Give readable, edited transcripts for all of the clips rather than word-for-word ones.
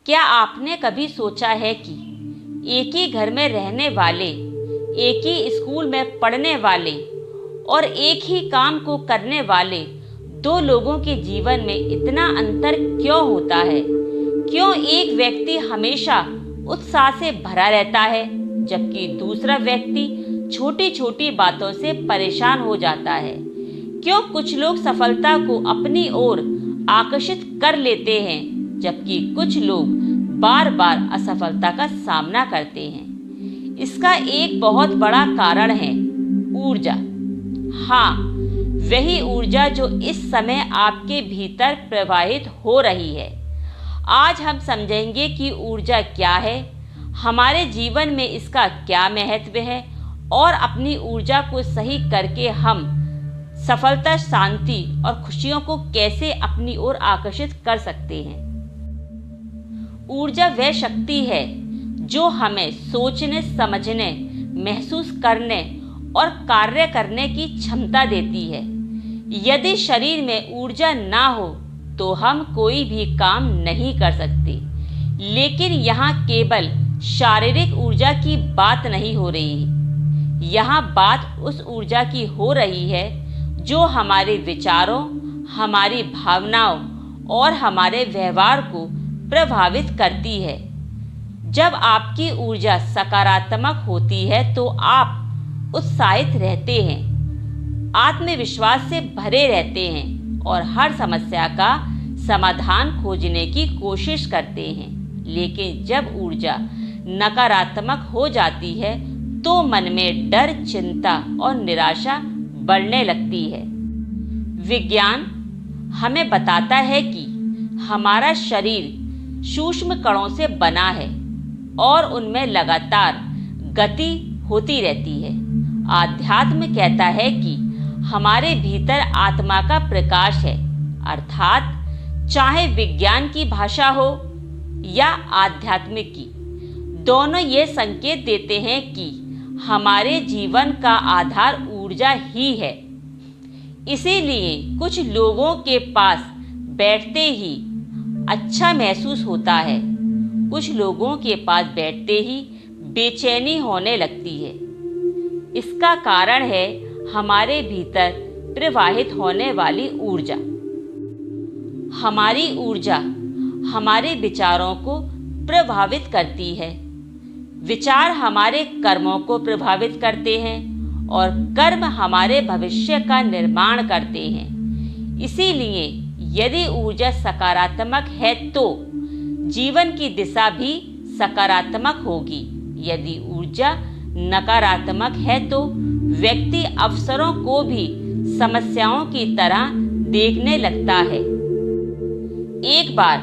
क्या आपने कभी सोचा है कि एक ही घर में रहने वाले, एक ही स्कूल में पढ़ने वाले और एक ही काम को करने वाले दो लोगों के जीवन में इतना अंतर क्यों होता है? क्यों एक व्यक्ति हमेशा उत्साह से भरा रहता है जबकि दूसरा व्यक्ति छोटी छोटी बातों से परेशान हो जाता है? क्यों कुछ लोग सफलता को अपनी ओर आकर्षित कर लेते हैं जबकि कुछ लोग बार बार असफलता का सामना करते हैं? इसका एक बहुत बड़ा कारण है ऊर्जा। हाँ, वही ऊर्जा जो इस समय आपके भीतर प्रवाहित हो रही है। आज हम समझेंगे कि ऊर्जा क्या है, हमारे जीवन में इसका क्या महत्व है और अपनी ऊर्जा को सही करके हम सफलता, शांति और खुशियों को कैसे अपनी ओर आकर्षित कर सकते हैं। ऊर्जा वह शक्ति है जो हमें सोचने, समझने, महसूस करने और कार्य करने की क्षमता देती है। यदि शरीर में ऊर्जा ना हो तो हम कोई भी काम नहीं कर सकते। लेकिन यहाँ केवल शारीरिक ऊर्जा की बात नहीं हो रही है, यहाँ बात उस ऊर्जा की हो रही है जो हमारे विचारों, हमारी भावनाओं और हमारे व्यवहार को प्रभावित करती है। जब आपकी ऊर्जा सकारात्मक होती है तो आप उत्साहित रहते हैं, आत्मविश्वास से भरे रहते हैं और हर समस्या का समाधान खोजने की कोशिश करते हैं। लेकिन जब ऊर्जा नकारात्मक हो जाती है तो मन में डर, चिंता और निराशा बढ़ने लगती है। विज्ञान हमें बताता है कि हमारा शरीर सूक्ष्म कणों से बना है और उनमें लगातार गति होती रहती है। आध्यात्म कहता है कि हमारे भीतर आत्मा का प्रकाश है, अर्थात चाहे विज्ञान की भाषा हो या आध्यात्मिक की, दोनों ये संकेत देते हैं कि हमारे जीवन का आधार ऊर्जा ही है। इसीलिए कुछ लोगों के पास बैठते ही अच्छा महसूस होता है, कुछ लोगों के पास बैठते ही बेचैनी होने लगती है। इसका कारण है हमारे भीतर प्रवाहित होने वाली ऊर्जा। हमारी ऊर्जा हमारे विचारों को प्रभावित करती है, विचार हमारे कर्मों को प्रभावित करते हैं और कर्म हमारे भविष्य का निर्माण करते हैं। इसीलिए यदि ऊर्जा सकारात्मक है तो जीवन की दिशा भी सकारात्मक होगी। यदि ऊर्जा नकारात्मक है तो व्यक्ति अवसरों को भी समस्याओं की तरह देखने लगता है। एक बार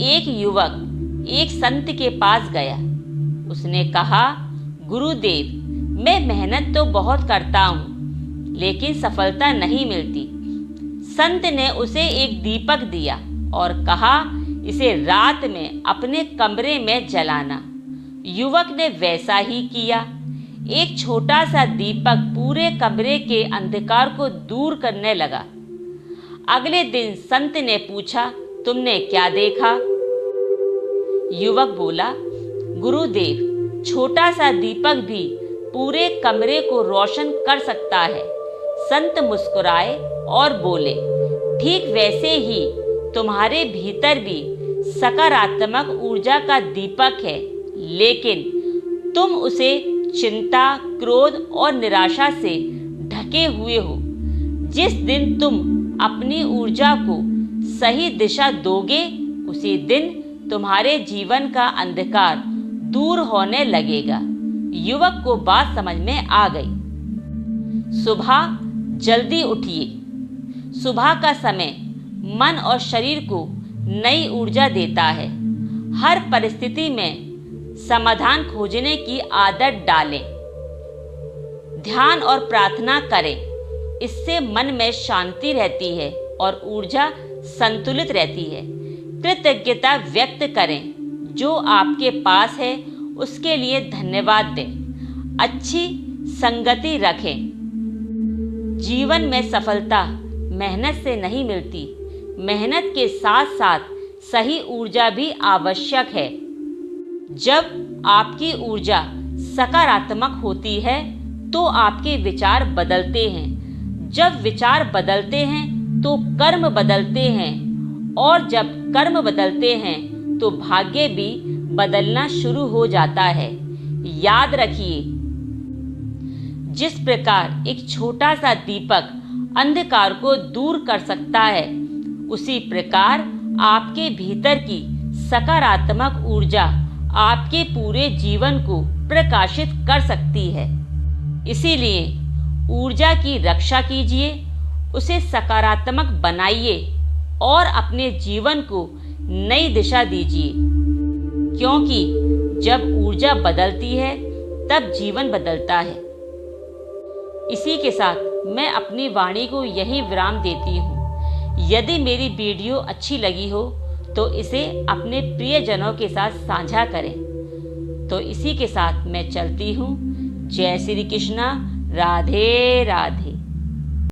एक युवक एक संत के पास गया। उसने कहा, गुरुदेव, मैं मेहनत तो बहुत करता हूँ लेकिन सफलता नहीं मिलती। संत ने उसे एक दीपक दिया और कहा, इसे रात में अपने कमरे में जलाना। युवक ने वैसा ही किया। एक छोटा सा दीपक पूरे कमरे के अंधकार को दूर करने लगा। अगले दिन संत ने पूछा, तुमने क्या देखा? युवक बोला, गुरुदेव, छोटा सा दीपक भी पूरे कमरे को रोशन कर सकता है। संत मुस्कुराए और बोले, ठीक वैसे ही तुम्हारे भीतर भी सकारात्मक ऊर्जा का दीपक है, लेकिन तुम उसे चिंता, क्रोध और निराशा से ढके हुए हो। जिस दिन तुम अपनी ऊर्जा को सही दिशा दोगे, उसी दिन तुम्हारे जीवन का अंधकार दूर होने लगेगा। युवक को बात समझ में आ गई। सुबह जल्दी उठिए। सुबह का समय मन और शरीर को नई ऊर्जा देता है। हर परिस्थिति में समाधान खोजने की आदत डालें। ध्यान और प्रार्थना करें, इससे मन में शांति रहती है और ऊर्जा संतुलित रहती है। कृतज्ञता व्यक्त करें, जो आपके पास है उसके लिए धन्यवाद दें। अच्छी संगति रखें। जीवन में सफलता मेहनत से नहीं मिलती, मेहनत के साथ साथ सही ऊर्जा भी आवश्यक है। जब आपकी ऊर्जा सकारात्मक होती है तो आपके विचार बदलते हैं। जब विचार बदलते हैं तो कर्म बदलते हैं, और जब कर्म बदलते हैं तो भाग्य भी बदलना शुरू हो जाता है। याद रखिए, जिस प्रकार एक छोटा सा दीपक अंधकार को दूर कर सकता है, उसी प्रकार आपके भीतर की सकारात्मक ऊर्जा आपके पूरे जीवन को प्रकाशित कर सकती है। इसीलिए ऊर्जा की रक्षा कीजिए, उसे सकारात्मक बनाइए और अपने जीवन को नई दिशा दीजिए, क्योंकि जब ऊर्जा बदलती है तब जीवन बदलता है। इसी के साथ मैं अपनी वाणी को यहीं विराम देती हूँ। यदि मेरी वीडियो अच्छी लगी हो तो इसे अपने प्रियजनों के साथ साझा करें। तो इसी के साथ मैं चलती हूँ। जय श्री कृष्णा। राधे राधे।